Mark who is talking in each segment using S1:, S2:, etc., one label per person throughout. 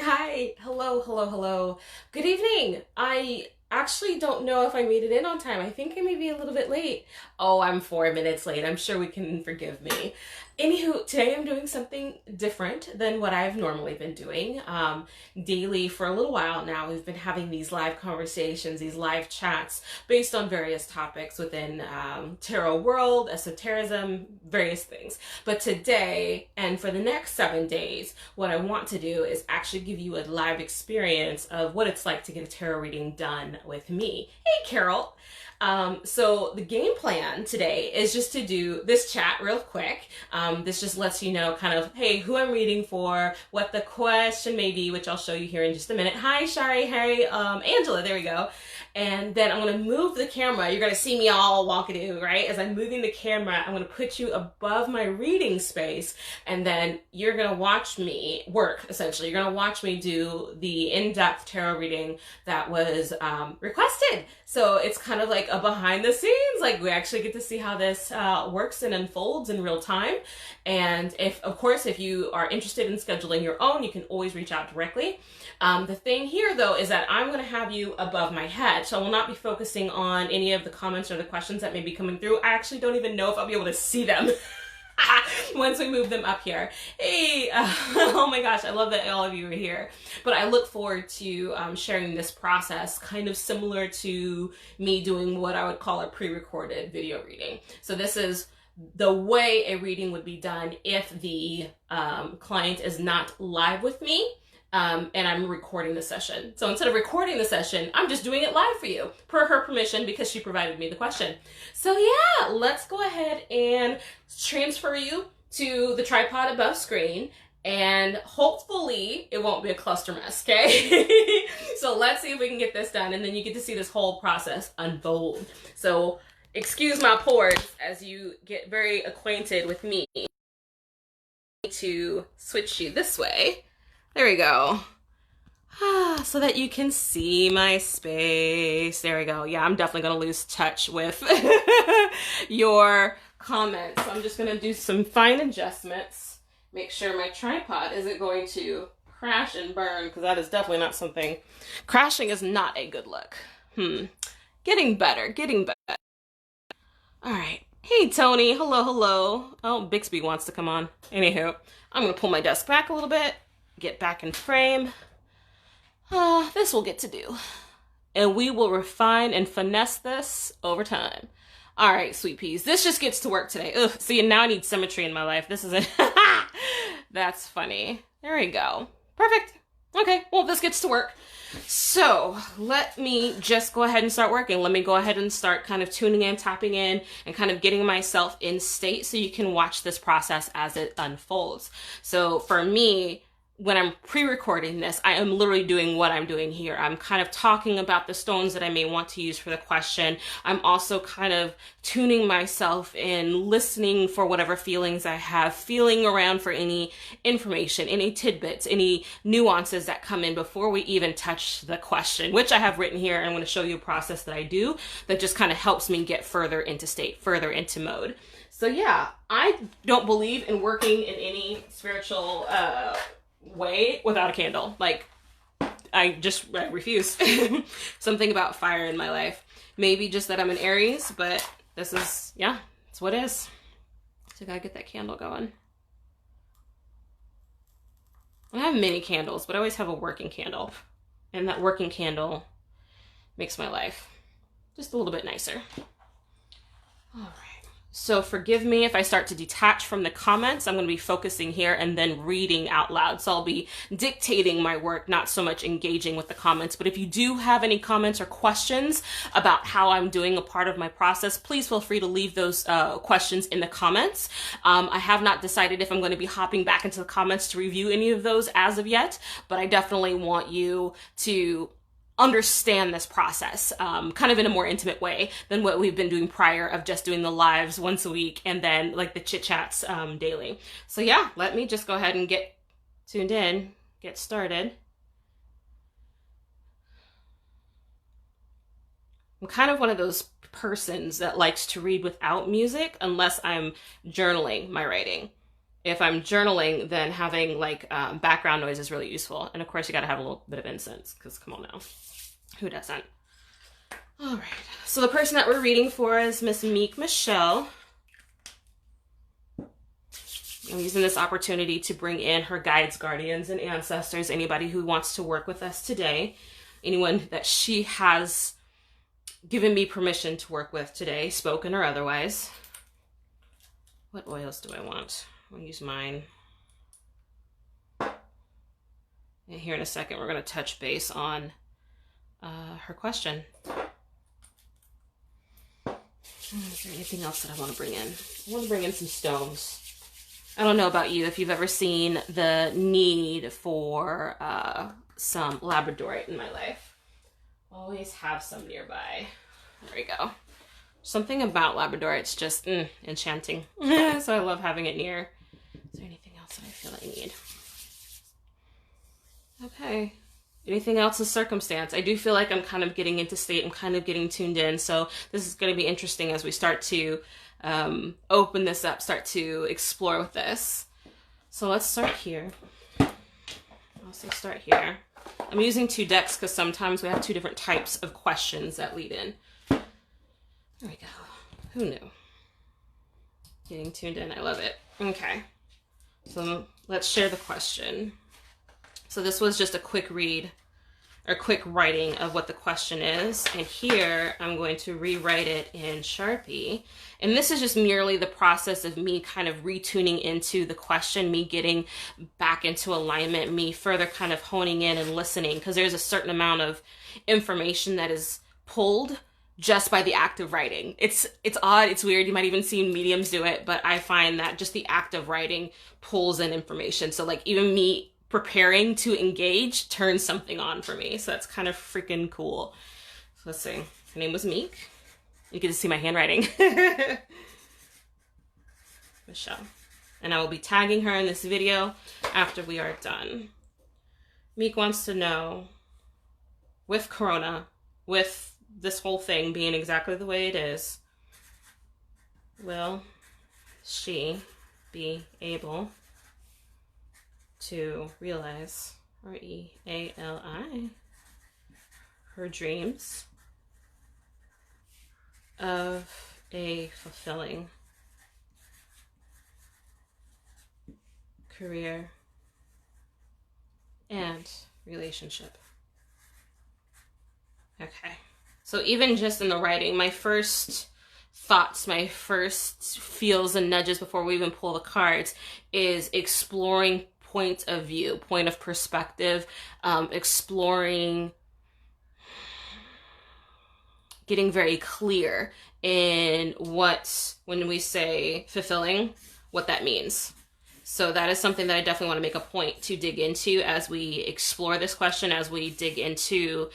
S1: Hi, hello, hello, hello. Good evening. I actually don't know if I made it in on time. I think I may be a little bit late. Oh, I'm 4 minutes late. I'm sure we can forgive me. Anywho, today I'm doing something different than what I've normally been doing. Daily for a little while now, we've been having these live conversations, these live chats based on various topics within tarot world, esotericism, various things. But today and for the next 7 days, what I want to do is actually give you a live experience of what it's like to get a tarot reading done with me. Hey, Carol. So the game plan today is just to do this chat real quick. This just lets you know kind of, hey, who I'm reading for, what the question may be, which I'll show you here in just a minute. Hi, Shari, Harry, Angela, there we go. And then I'm going to move the camera. You're going to see me all walkadoo, right? As I'm moving the camera, I'm going to put you above my reading space, and then you're going to watch me work, essentially. You're going to watch me do the in-depth tarot reading that was requested. So it's kind of like a behind the scenes, like we actually get to see how this works and unfolds in real time. And of course, if you are interested in scheduling your own, you can always reach out directly. The thing here though is that I'm going to have you above my head, so I will not be focusing on any of the comments or the questions that may be coming through. I actually don't even know if I'll be able to see them once we move them up here. Hey, oh my gosh, I love that all of you are here. But I look forward to sharing this process, kind of similar to me doing what I would call a pre-recorded video reading. So this is the way a reading would be done if the client is not live with me. And I'm recording the session. So instead of recording the session, I'm just doing it live for you, per her permission, because she provided me the question. So yeah, let's go ahead and transfer you to the tripod above screen, and hopefully it won't be a cluster mess, okay? So let's see if we can get this done, and then you get to see this whole process unfold. So excuse my pores as you get very acquainted with me. To switch you this way. There we go. So that you can see my space. There we go. Yeah, I'm definitely going to lose touch with your comments. So I'm just going to do some fine adjustments. Make sure my tripod isn't going to crash and burn, because that is definitely not something. Crashing is not a good look. Getting better, getting better. All right. Hey, Tony. Hello, hello. Oh, Bixby wants to come on. Anywho, I'm going to pull my desk back a little bit. Get back in frame. This we'll get to do. And we will refine and finesse this over time. All right, sweet peas. This just gets to work today. Ugh, see, now I need symmetry in my life. This isn't... That's funny. There we go. Perfect. Okay, well, this gets to work. So let me just go ahead and start working. Let me go ahead and start kind of tuning in, tapping in, and kind of getting myself in state so you can watch this process as it unfolds. So for me, when I'm pre-recording this, I am literally doing what I'm doing here. I'm kind of talking about the stones that I may want to use for the question. I'm also kind of tuning myself in, listening for whatever feelings I have, feeling around for any information, any tidbits, any nuances that come in before we even touch the question, which I have written here. And I'm going to show you a process that I do that just kind of helps me get further into state, further into mode. So yeah, I don't believe in working in any spiritual way without a candle. Like, I refuse. Something about fire in my life. Maybe just that I'm an Aries, but this is, yeah, it's what it is. So I gotta get that candle going. I have many candles, but I always have a working candle. And that working candle makes my life just a little bit nicer. All right. So forgive me if I start to detach from the comments. I'm going to be focusing here and then reading out loud. So I'll be dictating my work, not so much engaging with the comments. But if you do have any comments or questions about how I'm doing a part of my process, please feel free to leave those questions in the comments. I have not decided if I'm going to be hopping back into the comments to review any of those as of yet, but I definitely want you to understand this process kind of in a more intimate way than what we've been doing prior of just doing the lives once a week and then like the chit chats daily. So yeah, let me just go ahead and get tuned in, get started. I'm kind of one of those persons that likes to read without music unless I'm journaling my writing. if I'm journaling, then having like background noise is really useful. And of course you got to have a little bit of incense, because come on now, who doesn't? All right, so the person that we're reading for is Miss Meek Michelle. I'm using this opportunity to bring in her guides, guardians, and ancestors, anybody who wants to work with us today, anyone that she has given me permission to work with today, spoken or otherwise. What oils do I want? I'll use mine. And here in a second, we're going to touch base on her question. Is there anything else that I want to bring in? I want to bring in some stones. I don't know about you, if you've ever seen the need for some labradorite in my life. Always have some nearby. There we go. Something about labradorite's just enchanting. So I love having it near. Is there anything else that I feel I need? Okay. Anything else is circumstance. I do feel like I'm kind of getting into state. I'm kind of getting tuned in. So this is going to be interesting as we start to open this up, start to explore with this. So let's start here. Also start here. I'm using 2 decks because sometimes we have 2 different types of questions that lead in. There we go. Who knew? Getting tuned in. I love it. Okay. So let's share the question. So this was just a quick read or quick writing of what the question is. And here I'm going to rewrite it in Sharpie. And this is just merely the process of me kind of retuning into the question, me getting back into alignment, me further kind of honing in and listening, because there's a certain amount of information that is pulled just by the act of writing. It's odd, it's weird. You might even see mediums do it, but I find that just the act of writing pulls in information. So like even me preparing to engage turns something on for me. So that's kind of freaking cool. So let's see. Her name was Meek. You get to see my handwriting. Michelle. And I will be tagging her in this video after we are done. Meek wants to know, with Corona, with this whole thing being exactly the way it is, will she be able to realize, R-E-A-L-I, her dreams of a fulfilling career and relationship? Okay. So even just in the writing, my first thoughts, my first feels and nudges before we even pull the cards is exploring point of view, point of perspective, exploring, getting very clear in what, when we say fulfilling, what that means. So that is something that I definitely want to make a point to dig into as we explore this question, as we dig into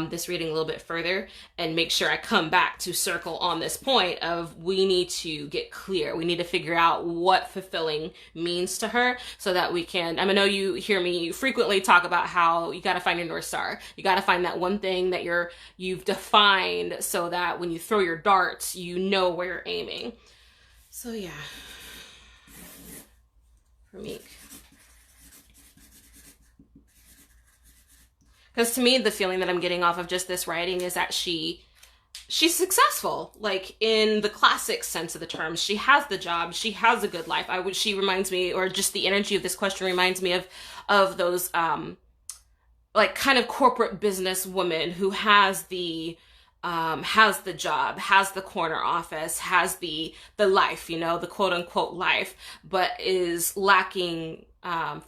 S1: this reading a little bit further, and make sure I come back to circle on this point of we need to get clear. We need to figure out what fulfilling means to her so that we can, I know you hear me frequently talk about how you got to find your North Star. You got to find that one thing that you've defined so that when you throw your darts, you know where you're aiming. So yeah. For Meek. Because to me, the feeling that I'm getting off of just this writing is that she's successful, like in the classic sense of the term. She has the job, she has a good life. She reminds me, or just the energy of this question reminds me of those like kind of corporate business woman who has the job, has the corner office, has the life, the quote unquote life, but is lacking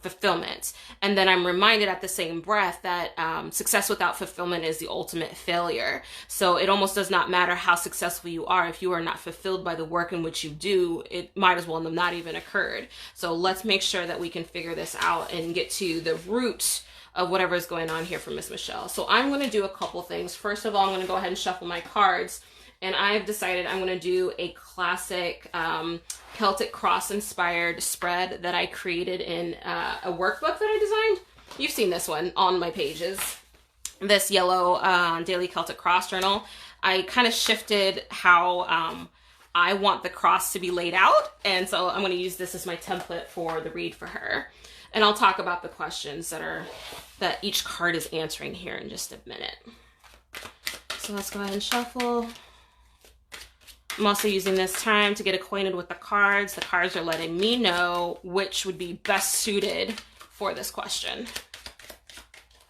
S1: fulfillment. And then I'm reminded at the same breath that success without fulfillment is the ultimate failure. So it almost does not matter how successful you are. If you are not fulfilled by the work in which you do, it might as well have not even occurred. So let's make sure that we can figure this out and get to the root of whatever is going on here for Miss Michelle. So I'm going to do a couple things. First of all, I'm going to go ahead and shuffle my cards. And I've decided I'm going to do a classic Celtic cross inspired spread that I created in a workbook that I designed. You've seen this one on my pages. This yellow daily Celtic cross journal. I kind of shifted how I want the cross to be laid out. And so I'm going to use this as my template for the read for her. And I'll talk about the questions that each card is answering here in just a minute. So let's go ahead and shuffle. I'm also using this time to get acquainted with the cards. The cards are letting me know which would be best suited for this question.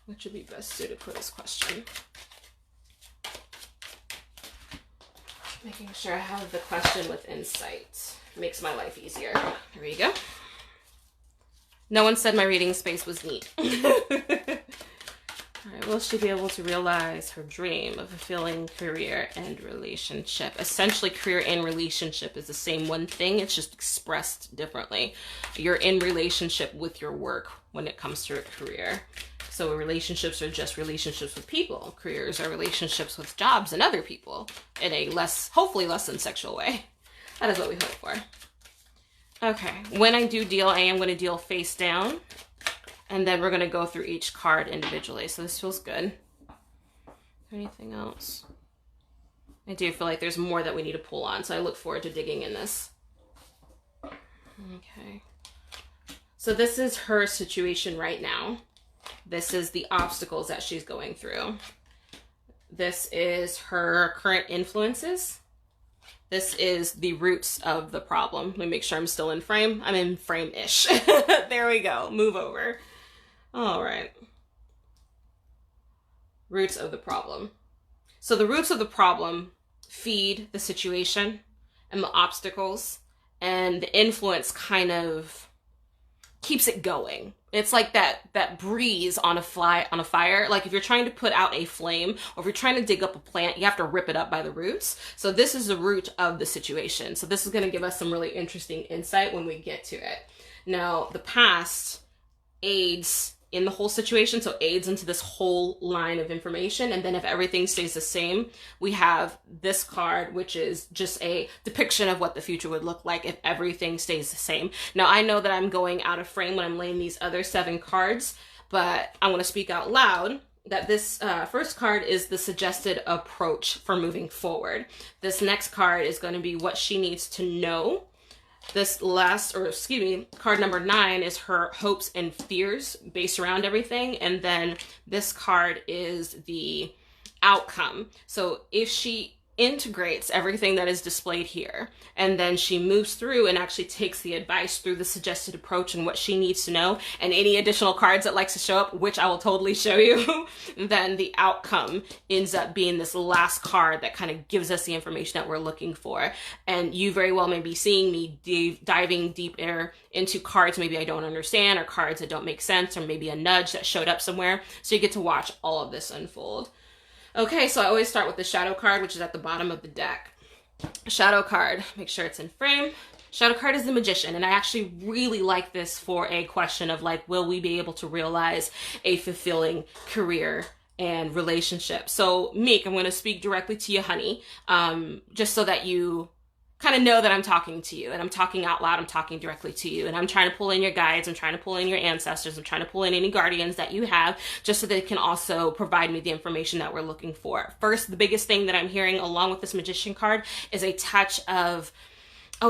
S1: Which would be best suited for this question. Making sure I have the question with insight. Makes my life easier. There you go. No one said my reading space was neat. All right, will she be able to realize her dream of a fulfilling career and relationship? Essentially, career and relationship is the same one thing. It's just expressed differently. You're in relationship with your work when it comes to your career. So relationships are just relationships with people. Careers are relationships with jobs and other people in a hopefully less than sexual way. That is what we hope for. Okay, when I do deal, I am going to deal face down. And then we're going to go through each card individually. So this feels good. Anything else? I do feel like there's more that we need to pull on. So I look forward to digging in this. Okay. So this is her situation right now. This is the obstacles that she's going through. This is her current influences. This is the roots of the problem. Let me make sure I'm still in frame. I'm in frame-ish. There we go. Move over. All right. Roots of the problem. So the roots of the problem feed the situation and the obstacles, and the influence kind of keeps it going. It's like that breeze on a fire. Like if you're trying to put out a flame, or if you're trying to dig up a plant, you have to rip it up by the roots. So this is the root of the situation. So this is going to give us some really interesting insight when we get to it. Now, the past aids in the whole situation, so aids into this whole line of information. And then if everything stays the same, we have this card, which is just a depiction of what the future would look like if everything stays the same. Now, I know that I'm going out of frame when I'm laying these other 7 cards, but I want to speak out loud that this first card is the suggested approach for moving forward. This next card is going to be what she needs to know. This card number 9 is her hopes and fears based around everything. And then this card is the outcome. So if she integrates everything that is displayed here, and then she moves through and actually takes the advice through the suggested approach and what she needs to know, and any additional cards that likes to show up, which I will totally show you, then the outcome ends up being this last card that kind of gives us the information that we're looking for. And you very well may be seeing me diving deeper into cards maybe I don't understand, or cards that don't make sense, or maybe a nudge that showed up somewhere. So you get to watch all of this unfold. Okay, so I always start with the shadow card, which is at the bottom of the deck. Shadow card, make sure it's in frame. Shadow card is the magician, and I actually really like this for a question of like, will we be able to realize a fulfilling career and relationship? So Meek, I'm going to speak directly to you, honey, just so that you kind of know that I'm talking to you, and I'm talking out loud. I'm talking directly to you, and I'm trying to pull in your guides. I'm trying to pull in your ancestors. I'm trying to pull in any guardians that you have, just so they can also provide me the information that we're looking for. First, the biggest thing that I'm hearing along with this magician card is a touch of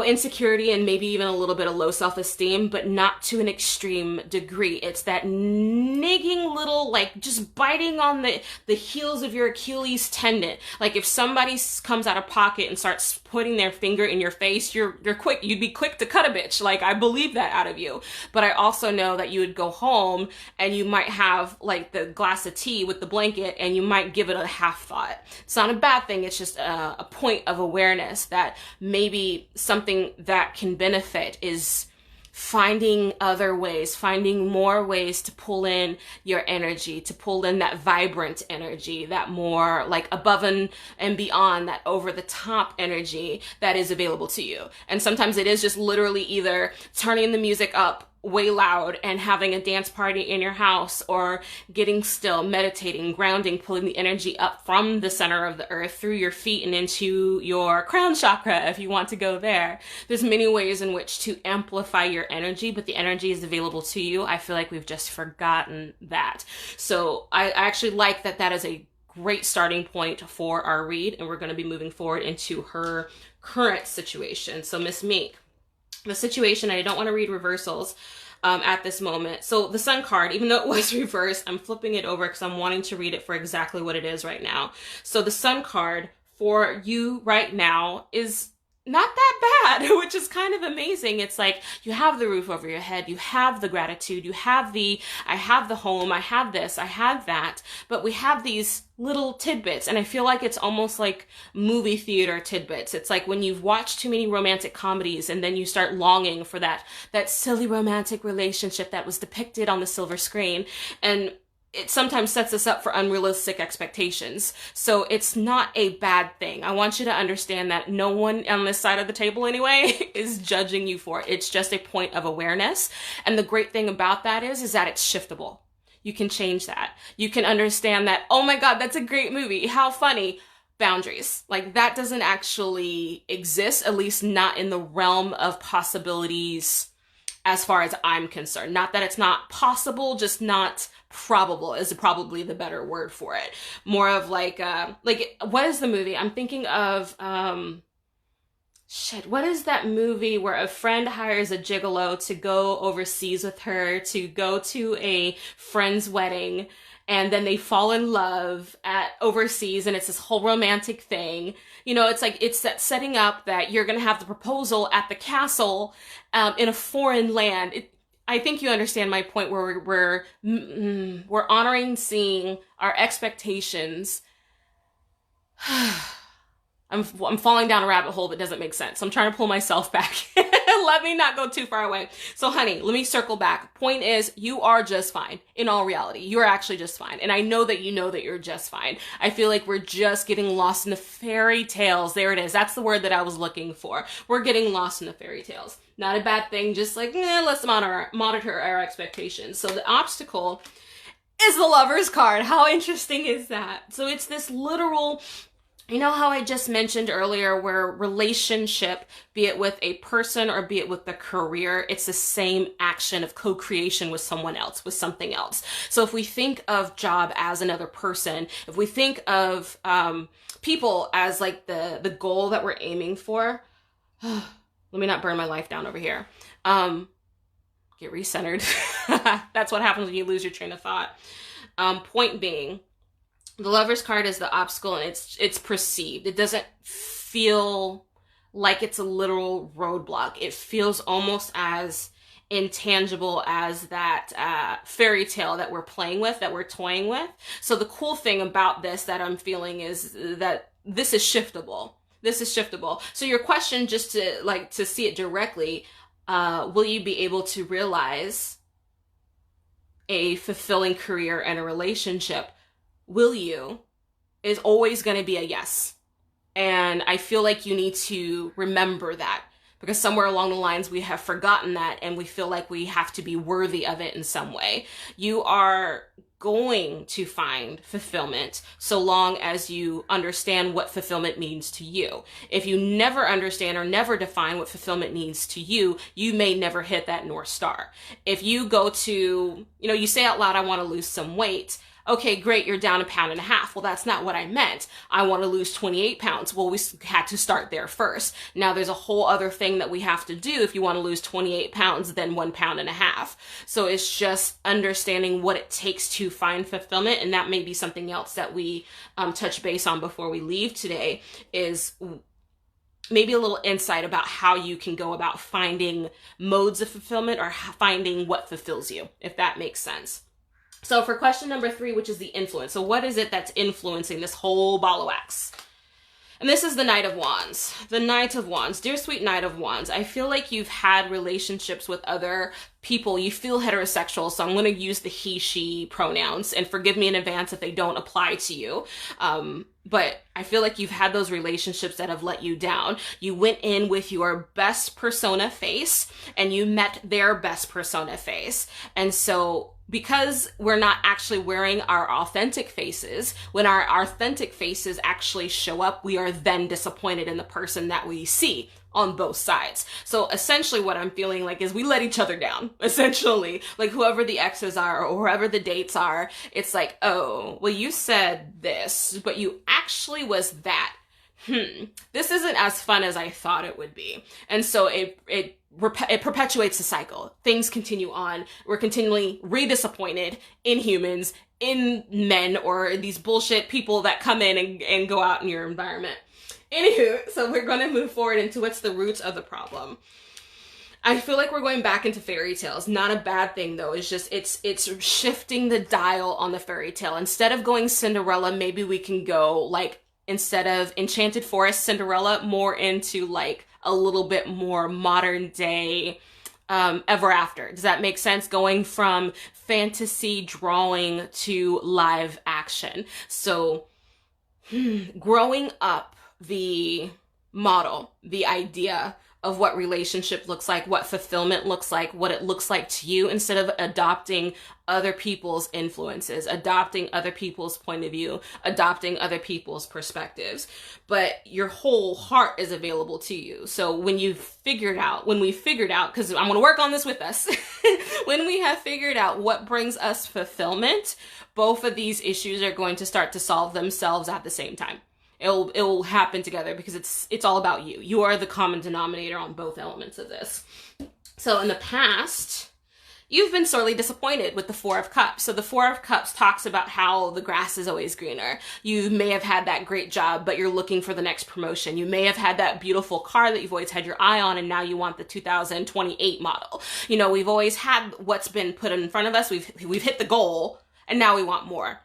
S1: insecurity and maybe even a little bit of low self-esteem, but not to an extreme degree. It's that nigging little, like, just biting on the heels of your Achilles tendon. Like if somebody comes out of pocket and starts putting their finger in your face, you'd be quick to cut a bitch. Like, I believe that out of you. But I also know that you would go home and you might have like the glass of tea with the blanket, and you might give it a half thought. It's not a bad thing. It's just a point of awareness that maybe something that can benefit is finding other ways, finding more ways to pull in your energy, to pull in that vibrant energy, that more like above and beyond, that over the top energy that is available to you. And sometimes it is just literally either turning the music up way loud and having a dance party in your house, or getting still, meditating, grounding, pulling the energy up from the center of the earth through your feet and into your crown chakra if you want to go there. There's many ways in which to amplify your energy, but the energy is available to you. I feel like we've just forgotten that. So I actually like that is a great starting point for our read, and we're going to be moving forward into her current situation. So Miss Meek, the situation, I don't want to read reversals at this moment. So the Sun card, even though it was reversed, I'm flipping it over because I'm wanting to read it for exactly what it is right now. So the Sun card for you right now is not that bad, which is kind of amazing. It's like you have the roof over your head, you have the gratitude, you have the, I have the home, I have this, I have that, but we have these little tidbits, and I feel like it's almost like movie theater tidbits. It's like when you've watched too many romantic comedies and then you start longing for that silly romantic relationship that was depicted on the silver screen, and it sometimes sets us up for unrealistic expectations. So it's not a bad thing. I want you to understand that no one on this side of the table anyway is judging you for it. It's just a point of awareness. And the great thing about that is that it's shiftable. You can change that. You can understand that, oh my God, that's a great movie. How funny. Boundaries. Like that doesn't actually exist, at least not in the realm of possibilities as far as I'm concerned. Not that it's not possible, just not probable is probably the better word for it. More of like what is the movie? I'm thinking of, what is that movie where a friend hires a gigolo to go overseas with her to go to a friend's wedding, and then they fall in love at overseas, and it's this whole romantic thing. You know, it's like, it's that setting up that you're going to have the proposal at the castle, in a foreign land. I think you understand my point, where we're honoring seeing our expectations. I'm falling down a rabbit hole that doesn't make sense. I'm trying to pull myself back. Let me not go too far away. So honey, let me circle back. Point is, you are just fine. In all reality, you're actually just fine. And I know that you know that you're just fine. I feel like we're just getting lost in the fairy tales. There it is. That's the word that I was looking for. We're getting lost in the fairy tales. Not a bad thing. Just like, let's monitor our expectations. So the obstacle is the Lover's card. How interesting is that? So it's this literal, you know how I just mentioned earlier where relationship, be it with a person or be it with the career, it's the same action of co-creation with someone else, with something else. So if we think of job as another person, if we think of people as like the goal that we're aiming for, let me not burn my life down over here. Get recentered. That's what happens when you lose your train of thought. Point being, the Lover's card is the obstacle, and it's perceived. It doesn't feel like it's a literal roadblock. It feels almost as intangible as that fairy tale that we're playing with, that we're toying with. So the cool thing about this that I'm feeling is that this is shiftable. This is shiftable. So your question, just to see it directly, will you be able to realize a fulfilling career and a relationship? Will you is always going to be a yes. And I feel like you need to remember that, because somewhere along the lines we have forgotten that, and we feel like we have to be worthy of it in some way. You are going to find fulfillment so long as you understand what fulfillment means to you. If you never understand or never define what fulfillment means to you, you may never hit that North Star. If you go to, you say out loud, I want to lose some weight. Okay, great, you're down 1.5 pounds. Well, that's not what I meant. I want to lose 28 pounds. Well, we had to start there first. Now there's a whole other thing that we have to do if you want to lose 28 pounds, then 1.5 pounds. So it's just understanding what it takes to find fulfillment. And that may be something else that we touch base on before we leave today, is maybe a little insight about how you can go about finding modes of fulfillment, or finding what fulfills you, if that makes sense. So for question number 3, which is the influence. So what is it that's influencing this whole ball of wax? And this is the Knight of Wands. The Knight of Wands. Dear sweet Knight of Wands, I feel like you've had relationships with other people. You feel heterosexual, so I'm going to use the he, she pronouns, and forgive me in advance if they don't apply to you. But I feel like you've had those relationships that have let you down. You went in with your best persona face, and you met their best persona face. And so because we're not actually wearing our authentic faces, when our authentic faces actually show up, we are then disappointed in the person that we see on both sides. So essentially what I'm feeling like is we let each other down, essentially. Like whoever the exes are or whoever the dates are, it's like, oh, well, you said this, but you actually was that. This isn't as fun as I thought it would be. And so it perpetuates the cycle. Things continue on. We're continually re-disappointed in humans, in men, or these bullshit people that come in and go out in your environment. Anywho, so we're going to move forward into what's the root of the problem. I feel like we're going back into fairy tales. Not a bad thing though. It's just, it's shifting the dial on the fairy tale. Instead of going Cinderella, maybe we can go like, instead of Enchanted Forest Cinderella, more into like a little bit more modern day Ever After. Does that make sense? Going from fantasy drawing to live action. So growing up, the model, the idea of what relationship looks like, what fulfillment looks like, what it looks like to you, instead of adopting other people's influences, adopting other people's point of view, adopting other people's perspectives. But your whole heart is available to you. So when we figured out, because I'm going to work on this with us, when we have figured out what brings us fulfillment, both of these issues are going to start to solve themselves at the same time. It'll happen together because it's all about you. You are the common denominator on both elements of this. So in the past, you've been sorely disappointed with the Four of Cups. So the Four of Cups talks about how the grass is always greener. You may have had that great job, but you're looking for the next promotion. You may have had that beautiful car that you've always had your eye on, and now you want the 2028 model. You know, we've always had what's been put in front of us. We've hit the goal, and now we want more.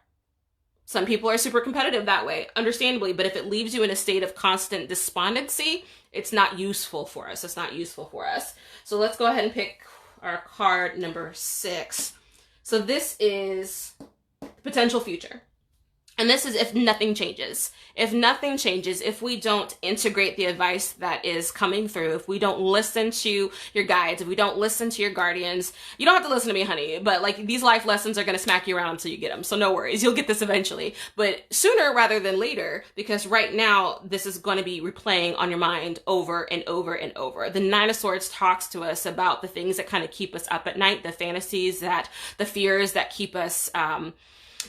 S1: Some people are super competitive that way, understandably, but if it leaves you in a state of constant despondency, it's not useful for us. It's not useful for us. So let's go ahead and pick our card number 6. So this is potential future. And this is if nothing changes. If nothing changes, if we don't integrate the advice that is coming through, if we don't listen to your guides, if we don't listen to your guardians, you don't have to listen to me, honey, but like these life lessons are going to smack you around until you get them. So no worries, you'll get this eventually, but sooner rather than later, because right now this is going to be replaying on your mind over and over and over. The Nine of Swords talks to us about the things that kind of keep us up at night, the fantasies, the fears that keep us,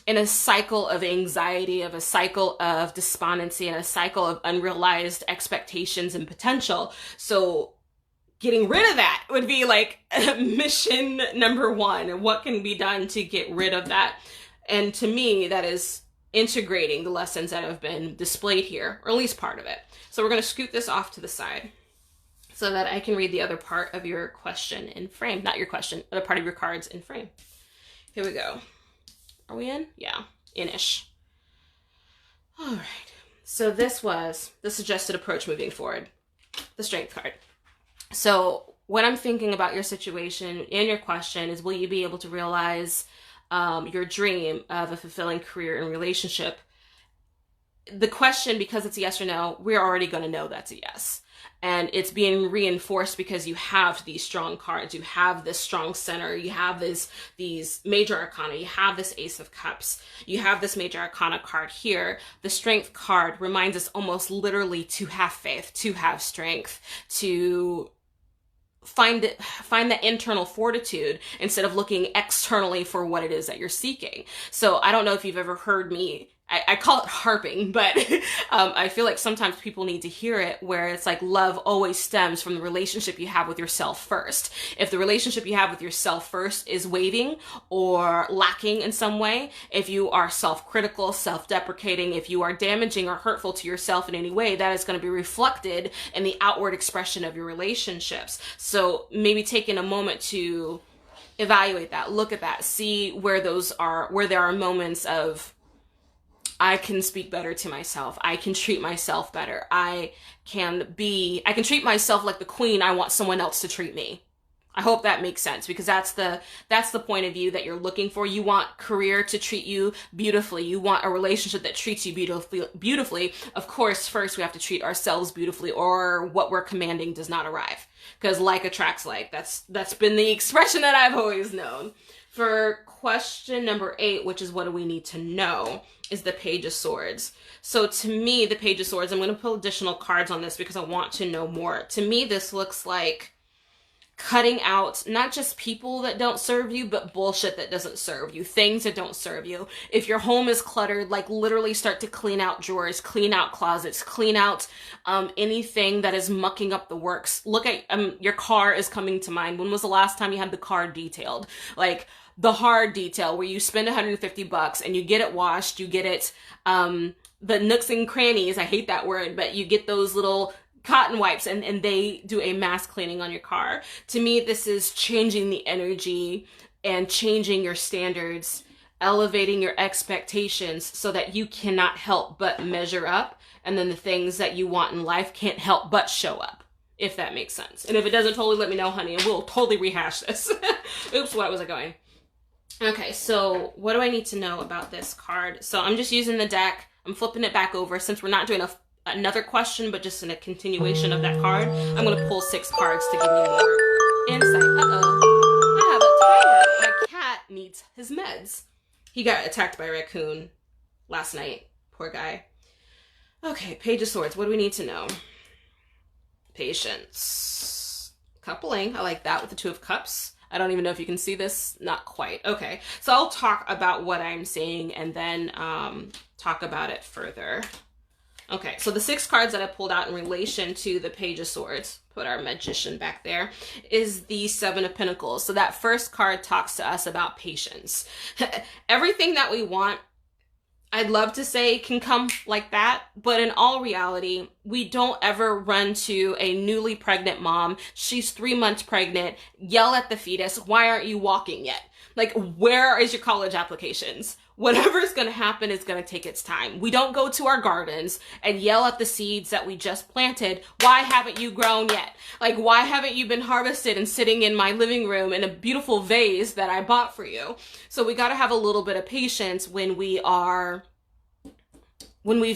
S1: in a cycle of anxiety, of a cycle of despondency, and a cycle of unrealized expectations and potential. So getting rid of that would be like mission number 1. What can be done to get rid of that? And to me, that is integrating the lessons that have been displayed here, or at least part of it. So we're going to scoot this off to the side so that I can read the other part of your question in frame. Not your question, other part of your cards in frame. Here we go. Are we in? Yeah, in-ish. All right. So this was the suggested approach moving forward, the Strength card. So what I'm thinking about your situation and your question is, will you be able to realize your dream of a fulfilling career and relationship? The question, because it's a yes or no, we're already going to know that's a yes. And it's being reinforced because you have these strong cards. You have this strong center. You have these major arcana. You have this Ace of Cups. You have this major arcana card here. The Strength card reminds us almost literally to have faith, to have strength, to find that internal fortitude instead of looking externally for what it is that you're seeking. So I don't know if you've ever heard me, I call it harping, but I feel like sometimes people need to hear it, where it's like love always stems from the relationship you have with yourself first. If the relationship you have with yourself first is waning or lacking in some way, if you are self-critical, self-deprecating, if you are damaging or hurtful to yourself in any way, that is going to be reflected in the outward expression of your relationships. So maybe taking a moment to evaluate that, look at that, see where there are moments of, I can speak better to myself. I can treat myself better. I can treat myself like the queen I want someone else to treat me. I hope that makes sense, because that's the point of view that you're looking for. You want career to treat you beautifully. You want a relationship that treats you beautifully. Of course, first we have to treat ourselves beautifully, or what we're commanding does not arrive. Because like attracts like. That's been the expression that I've always known. For question number 8, which is what do we need to know, is the Page of Swords. So to me, the Page of Swords, I'm going to pull additional cards on this because I want to know more. To me, this looks like cutting out not just people that don't serve you, but bullshit that doesn't serve you, things that don't serve you. If your home is cluttered, like literally start to clean out drawers, clean out closets, clean out anything that is mucking up the works. Look at your car is coming to mind. When was the last time you had the car detailed? Like the hard detail where you spend $150 and you get it washed, you get it the nooks and crannies, I hate that word, but you get those little cotton wipes and they do a mass cleaning on your car. To me, this is changing the energy and changing your standards, elevating your expectations so that you cannot help but measure up, and then the things that you want in life can't help but show up, if that makes sense. And if it doesn't, totally let me know, honey, and we'll totally rehash this. Oops, why was I going? Okay, so what do I need to know about this card? So I'm just using the deck. I'm flipping it back over since we're not doing another question, but just in a continuation of that card. I'm going to pull 6 cards to give me more insight. I have a timer. My cat needs his meds. He got attacked by a raccoon last night. Poor guy. Okay, Page of Swords. What do we need to know? Patience. Coupling. I like that with the 2 of Cups. I don't even know if you can see this. Not quite. Okay, so I'll talk about what I'm saying and then talk about it further. Okay, so the 6 cards that I pulled out in relation to the Page of Swords, put our magician back there, is the 7 of Pentacles. So that first card talks to us about patience. Everything that we want, I'd love to say can come like that, but in all reality, we don't ever run to a newly pregnant mom. She's 3 months pregnant, yell at the fetus, why aren't you walking yet? Like, where is your college applications? Whatever's going to happen is going to take its time. We don't go to our gardens and yell at the seeds that we just planted. Why haven't you grown yet? Like, why haven't you been harvested and sitting in my living room in a beautiful vase that I bought for you? So we got to have a little bit of patience when we've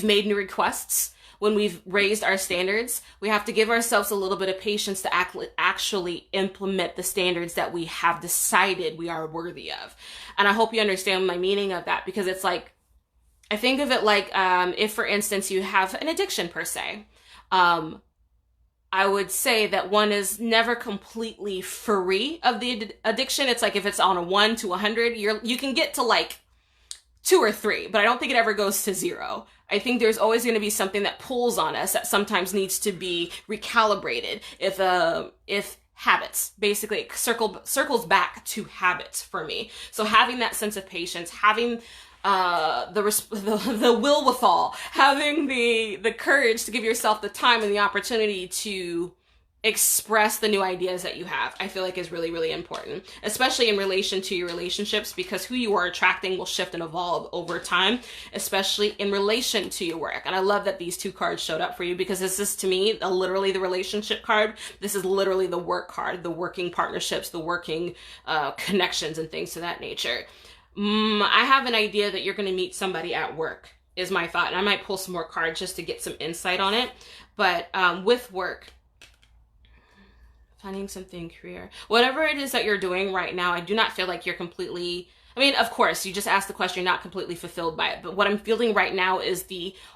S1: made new requests, when we've raised our standards. We have to give ourselves a little bit of patience to actually implement the standards that we have decided we are worthy of. And I hope you understand my meaning of that, because it's like, I think of it like if, for instance, you have an addiction per se. I would say that one is never completely free of the addiction. It's like if it's on a 1 to 100, you can get to like 2 or 3, but I don't think it ever goes to 0. I think there's always going to be something that pulls on us that sometimes needs to be recalibrated. If habits, basically it circles back to habits for me. So having that sense of patience, having the will withal, having the courage to give yourself the time and the opportunity to express the new ideas that you have, I feel like is really, really important, especially in relation to your relationships, because who you are attracting will shift and evolve over time, especially in relation to your work. And I love that these 2 cards showed up for you, because this is, to me, literally the relationship card. This is literally the work card, the working partnerships, the working connections and things to that nature. I have an idea that you're going to meet somebody at work, is my thought. And I might pull some more cards just to get some insight on it. But with work, finding something career, whatever it is that you're doing right now, I do not feel like you're completely, I mean, of course, you just asked the question, you're not completely fulfilled by it. But what I'm feeling right now is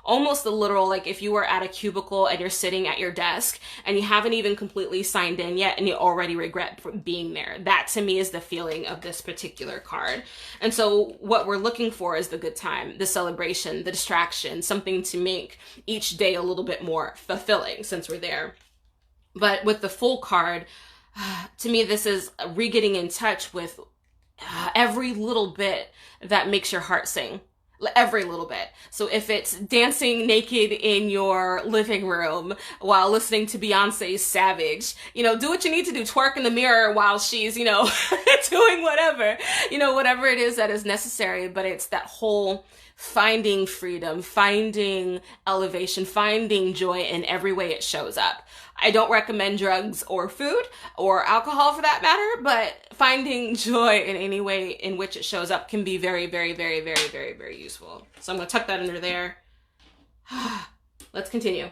S1: almost the literal, like if you were at a cubicle and you're sitting at your desk and you haven't even completely signed in yet and you already regret being there. That to me is the feeling of this particular card. And so what we're looking for is the good time, the celebration, the distraction, something to make each day a little bit more fulfilling since we're there. But with the Full card, to me, this is re-getting in touch with every little bit that makes your heart sing. Every little bit. So if it's dancing naked in your living room while listening to Beyonce's Savage, do what you need to do. Twerk in the mirror while she's, doing whatever, whatever it is that is necessary. But it's that whole finding freedom, finding elevation, finding joy in every way it shows up. I don't recommend drugs or food or alcohol for that matter, but finding joy in any way in which it shows up can be very, very, very, very, very, very useful. So I'm going to tuck that under there. Let's continue.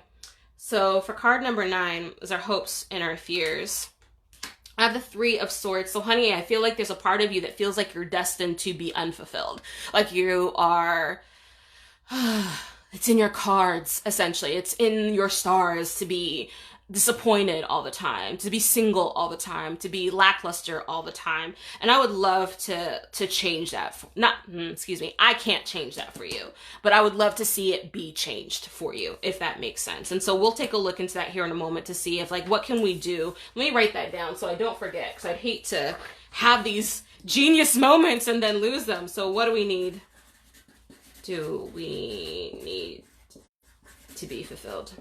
S1: So for card number 9 is our hopes and our fears. I have the Three of Swords. So honey, I feel like there's a part of you that feels like you're destined to be unfulfilled. Like you are, it's in your cards, essentially. It's in your stars to be disappointed all the time, to be single all the time, to be lackluster all the time. And I would love to change that. I can't change that for you, but I would love to see it be changed for you, if that makes sense. And so we'll take a look into that here in a moment to see if, like, what can we do? Let me write that down so I don't forget, because I'd hate to have these genius moments and then lose them. So what do we need? Do we need to be fulfilled?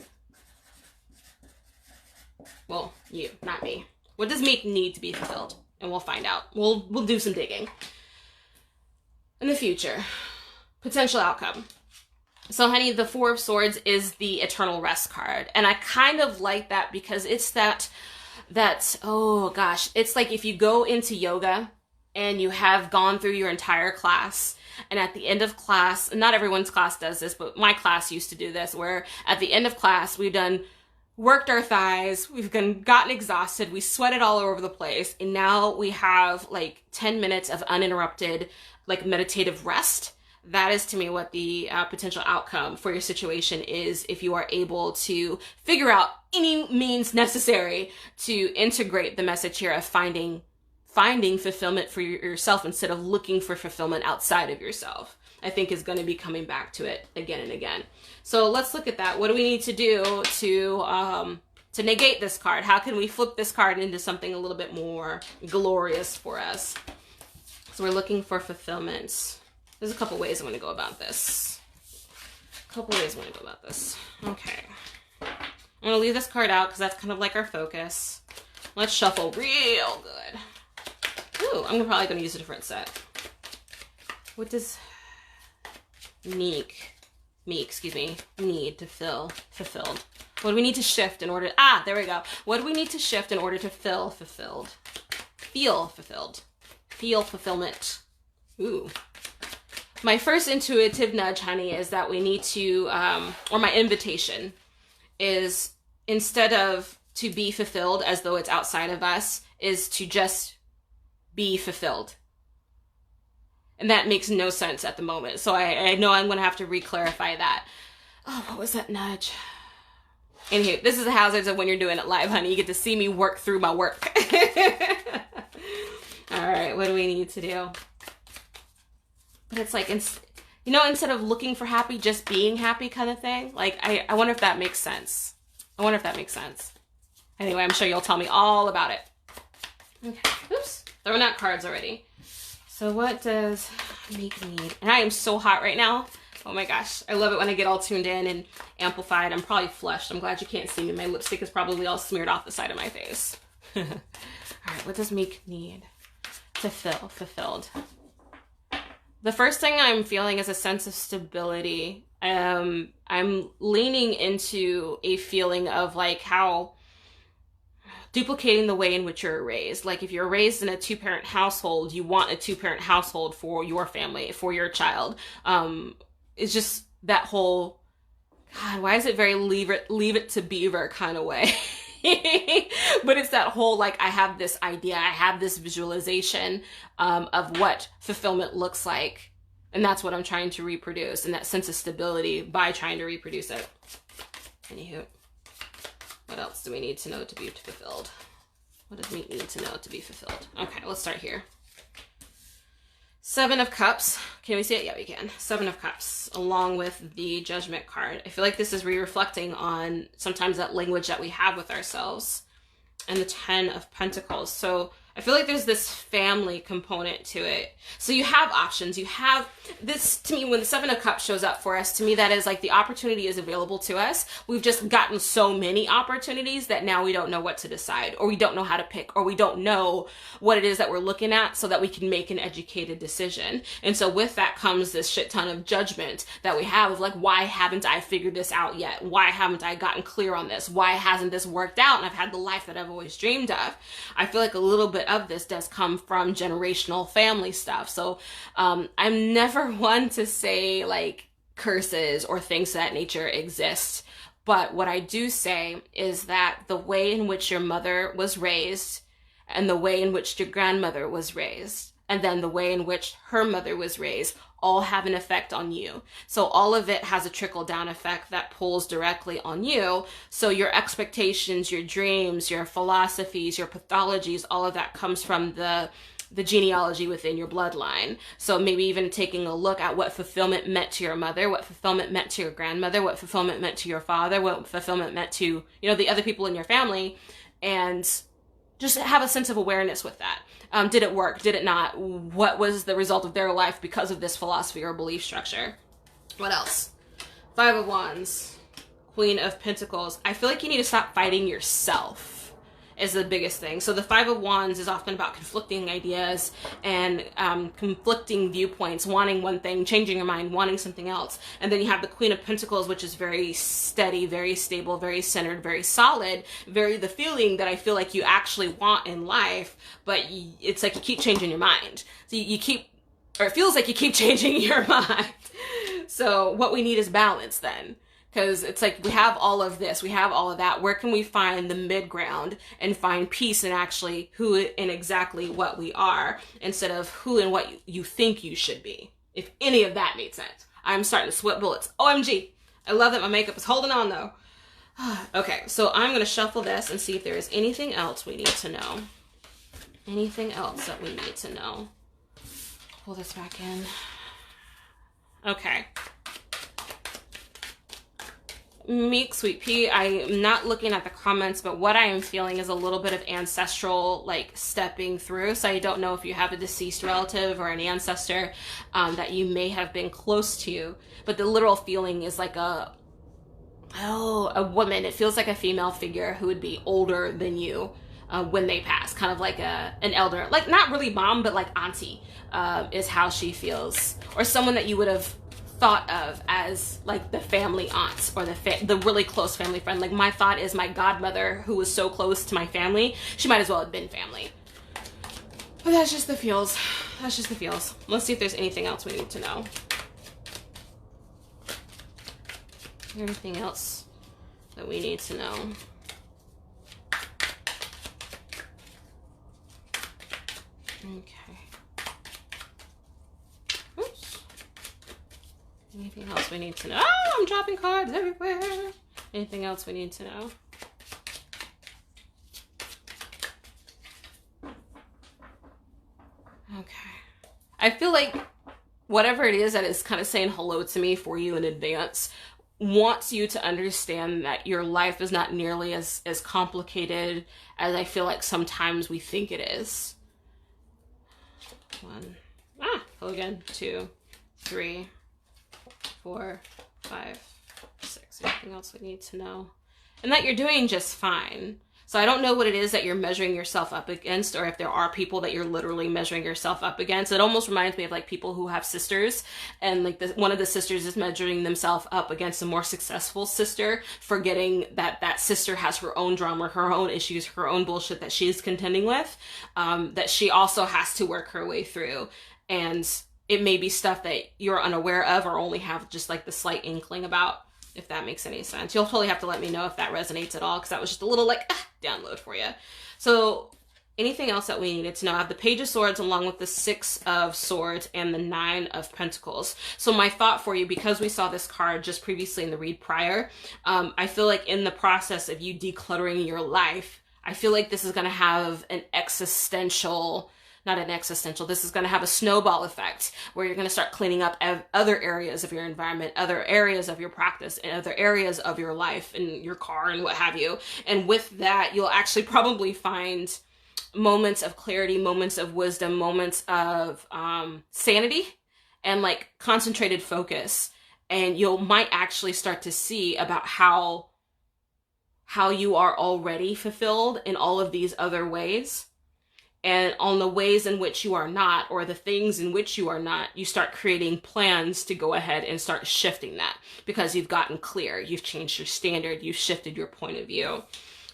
S1: Well, you, not me. What does Meek need to be fulfilled? And we'll find out. We'll do some digging. In the future, potential outcome. So, honey, the Four of Swords is the Eternal Rest card. And I kind of like that because it's that, oh gosh, it's like if you go into yoga and you have gone through your entire class, and at the end of class, not everyone's class does this, but my class used to do this, where at the end of class, we've worked our thighs, we've gotten exhausted, we sweated all over the place, and now we have like 10 minutes of uninterrupted, like, meditative rest. That is, to me, what the potential outcome for your situation is, if you are able to figure out any means necessary to integrate the message here of finding fulfillment for yourself instead of looking for fulfillment outside of yourself. I think is going to be coming back to it again and again. So let's look at that. What do we need to do to negate this card? How can we flip this card into something a little bit more glorious for us? So we're looking for fulfillment. There's a couple ways I'm going to go about this. Okay. I'm going to leave this card out because that's kind of like our focus. Let's shuffle real good. Ooh, I'm probably going to use a different set. What does Meek, need to feel fulfilled? What do we need to shift in order, there we go. What do we need to shift in order to feel fulfilled? Feel fulfilled. Feel fulfillment. Ooh. My first intuitive nudge, honey, is that we need to, or my invitation is, instead of to be fulfilled as though it's outside of us, is to just be fulfilled. And that makes no sense at the moment. So I know I'm going to have to re-clarify that. Oh, what was that nudge? Anywho, this is the hazards of when you're doing it live, honey. You get to see me work through my work. All right, what do we need to do? But it's like, instead of looking for happy, just being happy kind of thing. Like, I wonder if that makes sense. Anyway, I'm sure you'll tell me all about it. Okay, oops, throwing out cards already. So what does Meek need? And I am so hot right now. Oh my gosh. I love it when I get all tuned in and amplified. I'm probably flushed. I'm glad you can't see me. My lipstick is probably all smeared off the side of my face. All right, what does Meek need to feel fulfilled? The first thing I'm feeling is a sense of stability. I'm leaning into a feeling of like how duplicating the way in which you're raised. Like if you're raised in a two-parent household, you want a two-parent household for your family, for your child. It's just that whole, God, why is it very leave it to Beaver kind of way? But it's that whole, like, I have this idea, I have this visualization of what fulfillment looks like. And that's what I'm trying to reproduce, and that sense of stability by trying to reproduce it. Anywho. What else do we need to know to be fulfilled? What does Meek need to know to be fulfilled? Okay, let's start here. Seven of Cups. Can we see it? Yeah, we can. Seven of Cups, along with the Judgment card. I feel like this is reflecting on sometimes that language that we have with ourselves. And the Ten of Pentacles. So I feel like there's this family component to it. So you have options. You have this, to me, when the Seven of Cups shows up for us, to me, that is like the opportunity is available to us. We've just gotten so many opportunities that now we don't know what to decide, or we don't know how to pick, or we don't know what it is that we're looking at so that we can make an educated decision. And so with that comes this shit ton of judgment that we have of like, why haven't I figured this out yet? Why haven't I gotten clear on this? Why hasn't this worked out? And I've had the life that I've always dreamed of. I feel like a little bit of this does come from generational family stuff. So I'm never one to say like curses or things of that nature exist. But what I do say is that the way in which your mother was raised and the way in which your grandmother was raised, and then the way in which her mother was raised, all have an effect on you. So all of it has a trickle-down effect that pulls directly on you. So your expectations, your dreams, your philosophies, your pathologies, all of that comes from the genealogy within your bloodline. So maybe even taking a look at what fulfillment meant to your mother, what fulfillment meant to your grandmother, what fulfillment meant to your father, what fulfillment meant to, the other people in your family, and just have a sense of awareness with that. Did it work? Did it not? What was the result of their life because of this philosophy or belief structure? What else? Five of Wands, Queen of Pentacles. I feel like you need to stop fighting yourself is the biggest thing. So the Five of Wands is often about conflicting ideas and conflicting viewpoints, wanting one thing, changing your mind, wanting something else. And then you have the Queen of Pentacles, which is very steady, very stable, very centered, very solid, very the feeling that I feel like you actually want in life, but it's like you keep changing your mind. So you keep, or it feels like you keep changing your mind. So what we need is balance then. Because it's like we have all of this, we have all of that. Where can we find the mid-ground and find peace in actually who and exactly what we are, instead of who and what you think you should be? If any of that made sense. I'm starting to sweat bullets. OMG. I love that my makeup is holding on though. Okay, so I'm going to shuffle this and see if there is anything else we need to know. Anything else that we need to know. Pull this back in. Okay. Meek, Sweet Pea, I'm not looking at the comments, but what I am feeling is a little bit of ancestral, like, stepping through. So I don't know if you have a deceased relative or an ancestor that you may have been close to, but the literal feeling is like a woman. It feels like a female figure who would be older than you when they pass, kind of like an elder, like not really mom, but like auntie is how she feels, or someone that you would have thought of as like the family aunt or the really close family friend. Like my thought is my godmother, who was so close to my family, she might as well have been family. But that's just the feels. That's just the feels. Let's see if there's anything else we need to know. Anything else that we need to know? Okay. Oops. Anything else we need to know? Oh, I'm dropping cards everywhere. Anything else we need to know? Okay. I feel like whatever it is that is kind of saying hello to me for you in advance wants you to understand that your life is not nearly as complicated as I feel like sometimes we think it is. Pull again. 2, 3, 4, 5, 6. Anything else we need to know? And that you're doing just fine. So I don't know what it is that you're measuring yourself up against, or if there are people that you're literally measuring yourself up against. It almost reminds me of like people who have sisters, and like one of the sisters is measuring themselves up against a more successful sister, forgetting that that sister has her own drama, her own issues, her own bullshit that she's contending with, that she also has to work her way through. And it may be stuff that you're unaware of or only have just like the slight inkling about, if that makes any sense. You'll totally have to let me know if that resonates at all, because that was just a little like download for you. So anything else that we needed to know? I have the Page of Swords along with the 6 of Swords and the 9 of Pentacles. So my thought for you, because we saw this card just previously in the read prior, I feel like in the process of you decluttering your life, I feel like this is going to have an existential, not an existential, this is going to have a snowball effect where you're going to start cleaning up other areas of your environment, other areas of your practice, and other areas of your life and your car and what have you. And with that, you'll actually probably find moments of clarity, moments of wisdom, moments of sanity, and like concentrated focus. And you might actually start to see about how you are already fulfilled in all of these other ways. And on the ways in which you are not, or the things in which you are not, you start creating plans to go ahead and start shifting that, because you've gotten clear, you've changed your standard, you've shifted your point of view.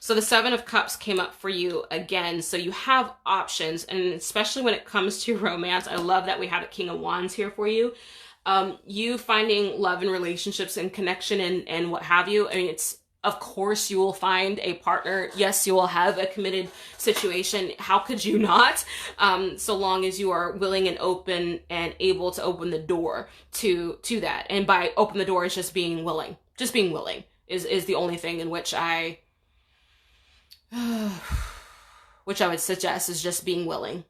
S1: So the 7 of Cups came up for you again. So you have options, and especially when it comes to romance, I love that we have a King of Wands here for you. You finding love and relationships and connection and what have you. I mean, it's Of course you will find a partner. Yes, you will have a committed situation. How could you not? So long as you are willing and open and able to open the door to that. And by open the door is just being willing. Just being willing is the only thing in which I would suggest, is just being willing.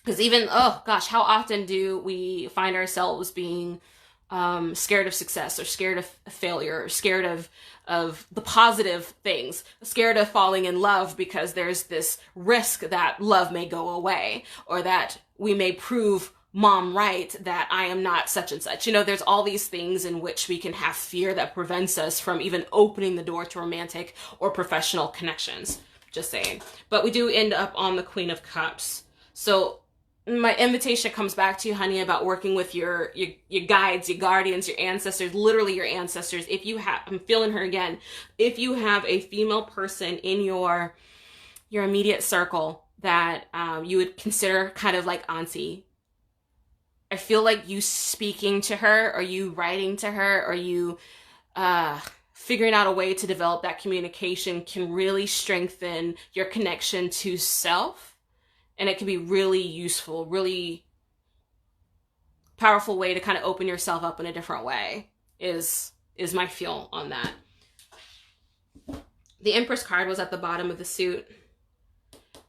S1: Because even, oh gosh, how often do we find ourselves being scared of success, or scared of failure, or scared of the positive things, scared of falling in love because there's this risk that love may go away, or that we may prove mom right that I am not such and such. You know, there's all these things in which we can have fear that prevents us from even opening the door to romantic or professional connections. Just saying. But we do end up on the Queen of Cups. So my invitation comes back to you, honey, about working with your guides, your guardians, your ancestors, literally your ancestors. If you have, I'm feeling her again. If you have a female person in your immediate circle that you would consider kind of like auntie, I feel like you speaking to her, or you writing to her, or you figuring out a way to develop that communication can really strengthen your connection to self. And it can be really useful, really powerful way to kind of open yourself up in a different way, is my feel on that. The Empress card was at the bottom of the suit.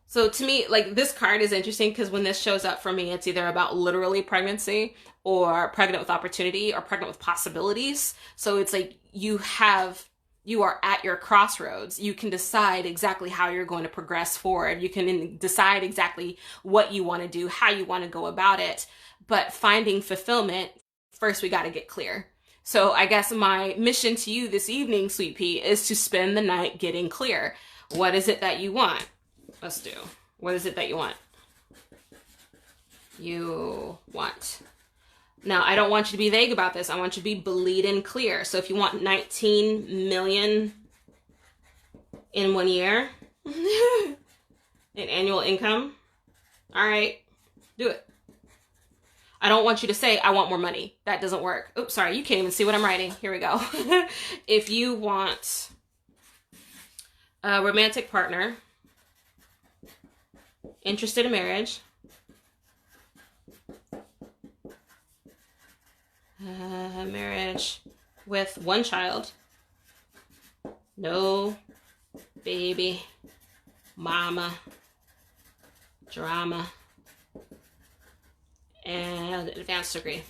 S1: So to me, like, this card is interesting because when this shows up for me, it's either about literally pregnancy, or pregnant with opportunity, or pregnant with possibilities. So it's like you are at your crossroads. You can decide exactly how you're going to progress forward. You can decide exactly what you want to do, how you want to go about it. But finding fulfillment, first we got to get clear. So I guess my mission to you this evening, Sweet Pea, is to spend the night getting clear. What is it that you want? Let's do. What is it that you want? You want. Now, I don't want you to be vague about this. I want you to be bleeding clear. So if you want 19 million in 1 year in annual income, all right, do it. I don't want you to say, I want more money. That doesn't work. Oops, sorry, you can't even see what I'm writing. Here we go. If you want a romantic partner, interested in marriage, marriage with 1 child, no baby mama drama, and an advanced degree.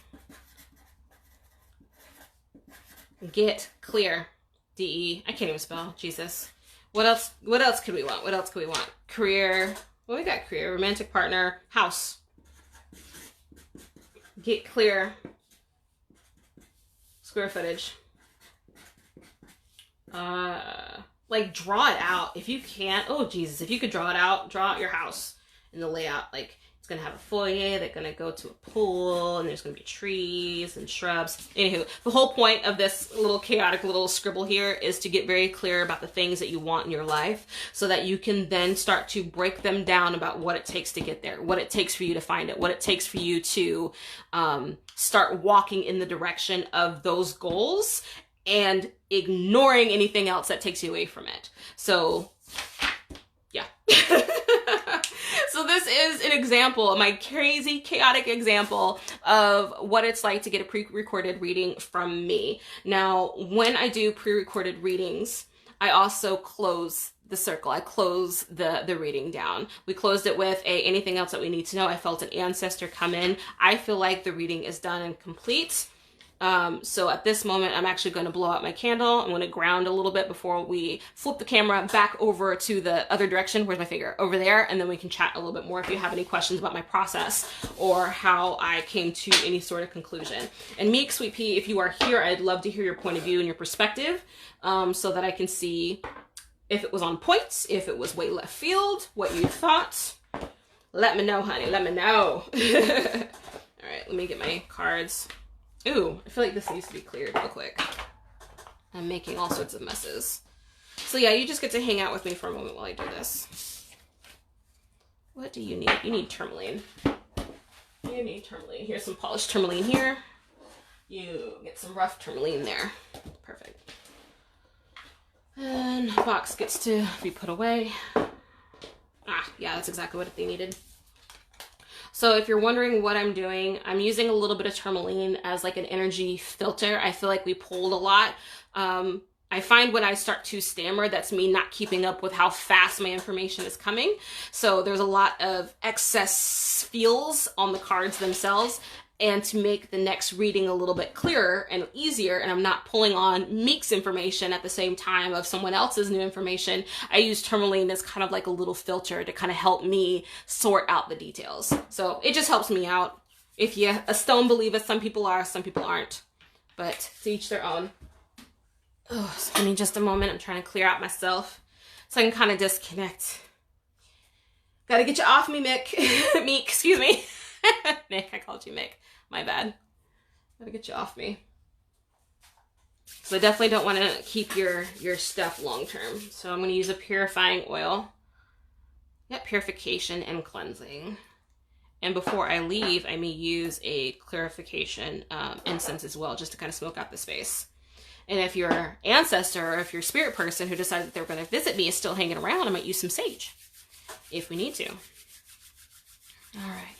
S1: Get clear. DE. I can't even spell. Jesus. What else could we want? What else could we want? Career. Well, we got career, romantic partner, house. Get clear. Square footage. Like, draw it out. If you can't, oh Jesus, if you could draw it out, draw out your house and the layout. Like, it's gonna have a foyer, they're gonna go to a pool, and there's gonna be trees and shrubs. Anywho, the whole point of this little chaotic little scribble here is to get very clear about the things that you want in your life, so that you can then start to break them down about what it takes to get there, what it takes for you to find it, what it takes for you to start walking in the direction of those goals and ignoring anything else that takes you away from it. So, yeah. So this is an example, my crazy, chaotic example of what it's like to get a pre-recorded reading from me. Now, when I do pre-recorded readings, I also close the circle. I close the reading down. We closed it with anything else that we need to know. I felt an ancestor come in. I feel like the reading is done and complete. So at this moment, I'm actually going to blow out my candle. I'm going to ground a little bit before we flip the camera back over to the other direction. Where's my finger? Over there. And then we can chat a little bit more if you have any questions about my process or how I came to any sort of conclusion. And Meek, Sweet Pea, if you are here, I'd love to hear your point of view and your perspective, so that I can see if it was on point, if it was way left field, what you thought. Let me know, honey. Let me know. All right, let me get my cards. Ooh, I feel like this needs to be cleared real quick. I'm making all sorts of messes. So yeah, you just get to hang out with me for a moment while I do this. What do you need? You need tourmaline. You need tourmaline. Here's some polished tourmaline here. You get some rough tourmaline there. Perfect. And the box gets to be put away. Ah, yeah, that's exactly what they needed. So if you're wondering what I'm doing, I'm using a little bit of tourmaline as like an energy filter. I feel like we pulled a lot. I find when I start to stammer, that's me not keeping up with how fast my information is coming. So there's a lot of excess feels on the cards themselves. And to make the next reading a little bit clearer and easier, and I'm not pulling on Meek's information at the same time of someone else's new information, I use tourmaline as kind of like a little filter to kind of help me sort out the details. So it just helps me out. If you're a stone believer, some people are, some people aren't. But to each their own. Oh, so give me just a moment. I'm trying to clear out myself so I can kind of disconnect. Gotta get you off me, Mick. Meek, excuse me. Mick, I called you Mick. My bad. Gotta get you off me. So I definitely don't want to keep your stuff long term. So I'm going to use a purifying oil. Yep, purification and cleansing. And before I leave, I may use a clarification incense as well, just to kind of smoke out the space. And if your ancestor or if your spirit person who decided that they're going to visit me is still hanging around, I might use some sage if we need to. All right.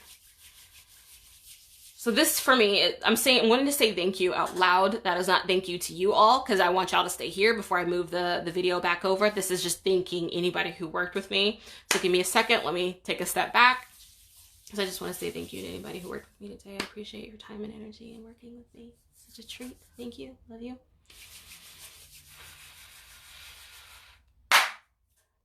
S1: So this for me, I'm wanting to say thank you out loud. That is not thank you to you all, because I want y'all to stay here before I move the video back over. This is just thanking anybody who worked with me. So give me a second. Let me take a step back, because I just want to say thank you to anybody who worked with me today. I appreciate your time and energy and working with me. Such a treat. Thank you. Love you.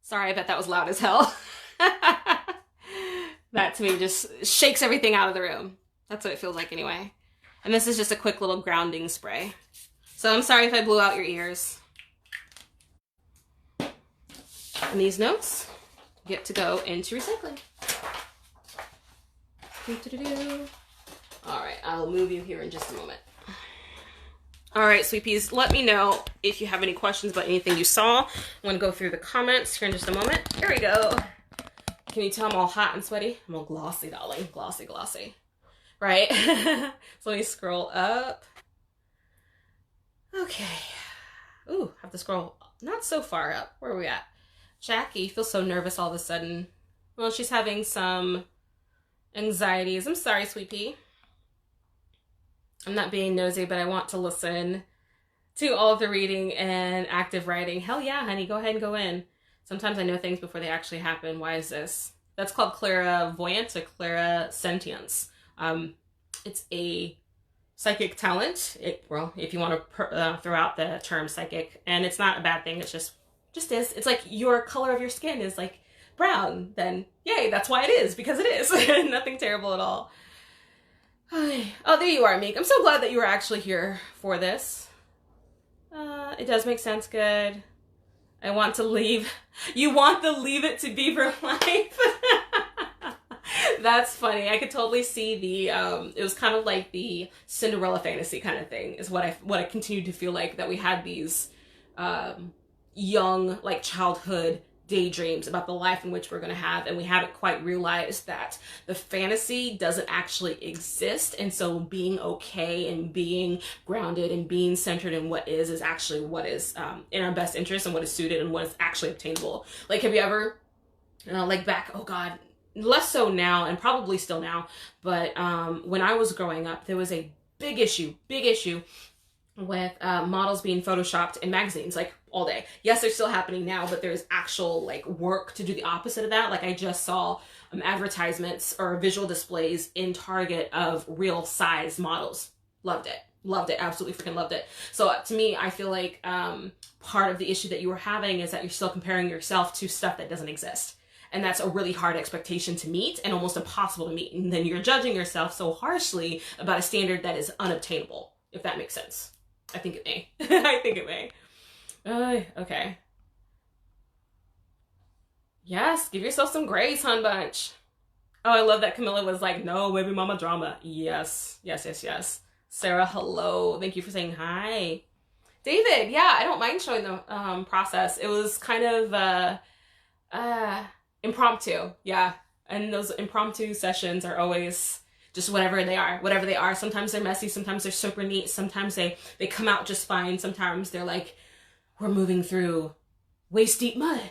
S1: Sorry, I bet that was loud as hell. That to me just shakes everything out of the room. That's what it feels like anyway. And this is just a quick little grounding spray. So I'm sorry if I blew out your ears. And these notes get to go into recycling. All right, I'll move you here in just a moment. All right, sweet peas, let me know if you have any questions about anything you saw. I'm gonna go through the comments here in just a moment. Here we go. Can you tell I'm all hot and sweaty? I'm all glossy, darling. Glossy, glossy. Right? So let me scroll up. Okay. Ooh, have to scroll not so far up. Where are we at? Jackie feels so nervous all of a sudden. Well, she's having some anxieties. I'm sorry, sweet pea. I'm not being nosy, but I want to listen to all of the reading and active writing. Hell yeah, honey. Go ahead and go in. Sometimes I know things before they actually happen. Why is this? That's called clairvoyance or clairsentience. It's a psychic talent. Well, if you want to throw out the term psychic, and it's not a bad thing. It's just is. It's like your color of your skin is like brown. Then yay, that's why it is, because it is. Nothing terrible at all. Oh, there you are, Meek. I'm so glad that you were actually here for this. It does make sense. Good. I want to leave. You want the leave it to Beaver life. That's funny. I could totally see the, it was kind of like the Cinderella fantasy kind of thing is what I continued to feel like, that we had these young, like childhood daydreams about the life in which we're going to have, and we haven't quite realized that the fantasy doesn't actually exist. And so being okay and being grounded and being centered in what is actually what is in our best interest and what is suited and what is actually obtainable. Like, have you ever, like back, oh God, less so now and probably still now, but when I was growing up, there was a big issue with models being photoshopped in magazines, like all day. Yes, they're still happening now, but there's actual like work to do the opposite of that. Like I just saw advertisements or visual displays in Target of real size models. Loved it, absolutely freaking loved it. So to me, I feel like part of the issue that you were having is that you're still comparing yourself to stuff that doesn't exist. And that's a really hard expectation to meet and almost impossible to meet. And then you're judging yourself so harshly about a standard that is unobtainable, if that makes sense. I think it may. I think it may. Okay. Yes, give yourself some grace, hun bunch. Oh, I love that Camilla was like, no, baby mama drama. Yes. Sarah, hello. Thank you for saying hi. David, yeah, I don't mind showing the process. It was kind of impromptu, yeah. And those impromptu sessions are always just whatever they are. Sometimes they're messy, sometimes they're super neat, sometimes they come out just fine, sometimes they're like, we're moving through waist deep mud,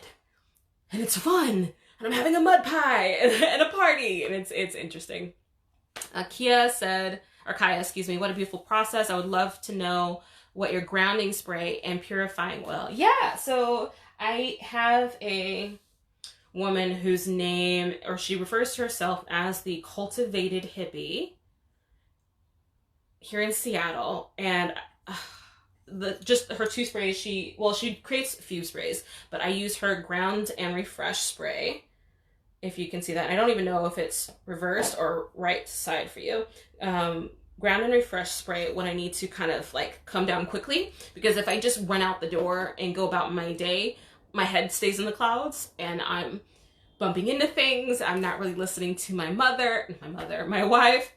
S1: and it's fun, and I'm having a mud pie and a party, and it's interesting. Kaya, excuse me, what a beautiful process. I would love to know what your grounding spray and purifying oil. Yeah, so I have a woman whose name, or she refers to herself as the Cultivated Hippie here in Seattle, and just her 2 sprays, she creates a few sprays, but I use her Ground and Refresh spray, if you can see that. I don't even know if it's reversed or right side for you. Ground and Refresh spray when I need to kind of like come down quickly, because if I just run out the door and go about my day, my head stays in the clouds and I'm bumping into things. I'm not really listening to my wife.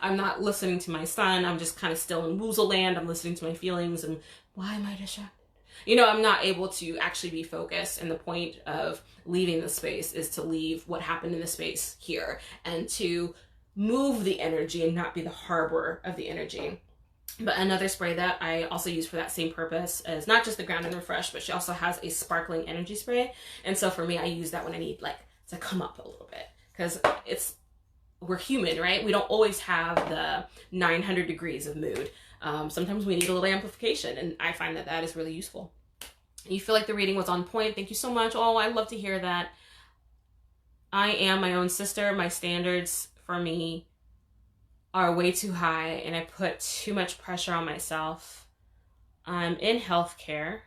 S1: I'm not listening to my son. I'm just kind of still in woozle land. I'm listening to my feelings and why am I distracted? You know, I'm not able to actually be focused, and the point of leaving the space is to leave what happened in the space here and to move the energy and not be the harbor of the energy. But another spray that I also use for that same purpose is not just the Ground and Refresh, but she also has a sparkling energy spray. And so for me, I use that when I need like to come up a little bit, because we're human, right? We don't always have the 900 degrees of mood. Sometimes we need a little amplification, and I find that that is really useful. You feel like the reading was on point. Thank you so much. Oh, I love to hear that. I am my own sister. My standards for me are way too high, and I put too much pressure on myself. I'm in healthcare,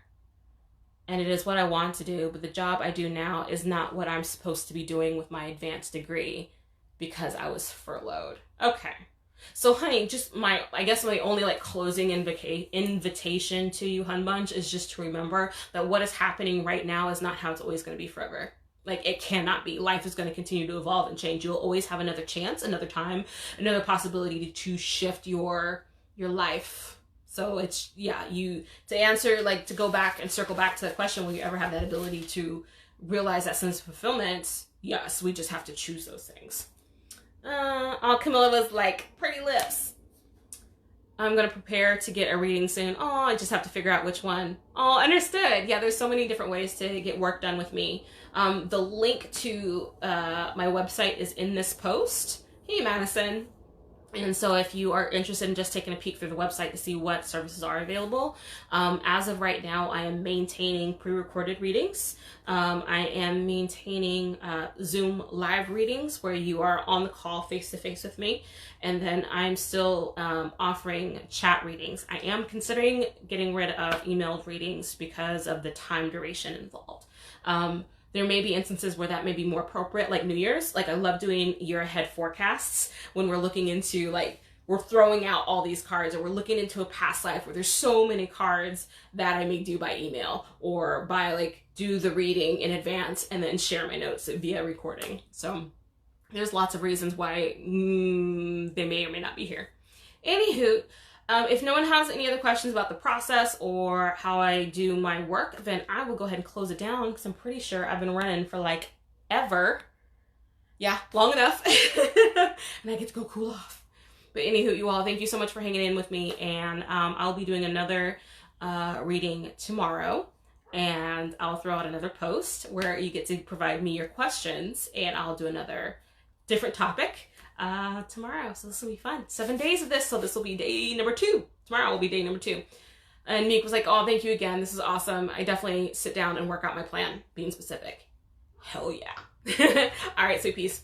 S1: and it is what I want to do, but the job I do now is not what I'm supposed to be doing with my advanced degree because I was furloughed. Okay. So honey, I guess my only like closing invitation to you, Hun Bunch, is just to remember that what is happening right now is not how it's always going to be forever. Like, it cannot be. Life is going to continue to evolve and change. You'll always have another chance, another time, another possibility to shift your life. So it's, yeah, to answer, like, to go back and circle back to the question, will you ever have that ability to realize that sense of fulfillment? Yes, we just have to choose those things. Camilla was like, pretty lips. I'm going to prepare to get a reading soon. Oh, I just have to figure out which one. Oh, understood. Yeah, there's so many different ways to get work done with me. The link to my website is in this post. Hey, Madison. And so if you are interested in just taking a peek through the website to see what services are available, as of right now, I am maintaining pre-recorded readings. I am maintaining Zoom live readings where you are on the call face-to-face with me. And then I'm still offering chat readings. I am considering getting rid of emailed readings because of the time duration involved. There may be instances where that may be more appropriate, like New Year's. Like, I love doing year ahead forecasts when we're looking into, like, we're throwing out all these cards, or we're looking into a past life where there's so many cards that I may do by email or by, like, do the reading in advance and then share my notes via recording. So there's lots of reasons why they may or may not be here. Anywho, if no one has any other questions about the process or how I do my work, then I will go ahead and close it down, because I'm pretty sure I've been running for like ever. Yeah, long enough. And I get to go cool off. But anywho, you all, thank you so much for hanging in with me. And I'll be doing another reading tomorrow. And I'll throw out another post where you get to provide me your questions. And I'll do another different topic tomorrow. So this will be fun. 7 days of this, so this will be day number 2. Tomorrow will be day number 2. And Meek was like, oh, thank you again. This is awesome. I definitely sit down and work out my plan, being specific. Hell yeah. All right, so peace.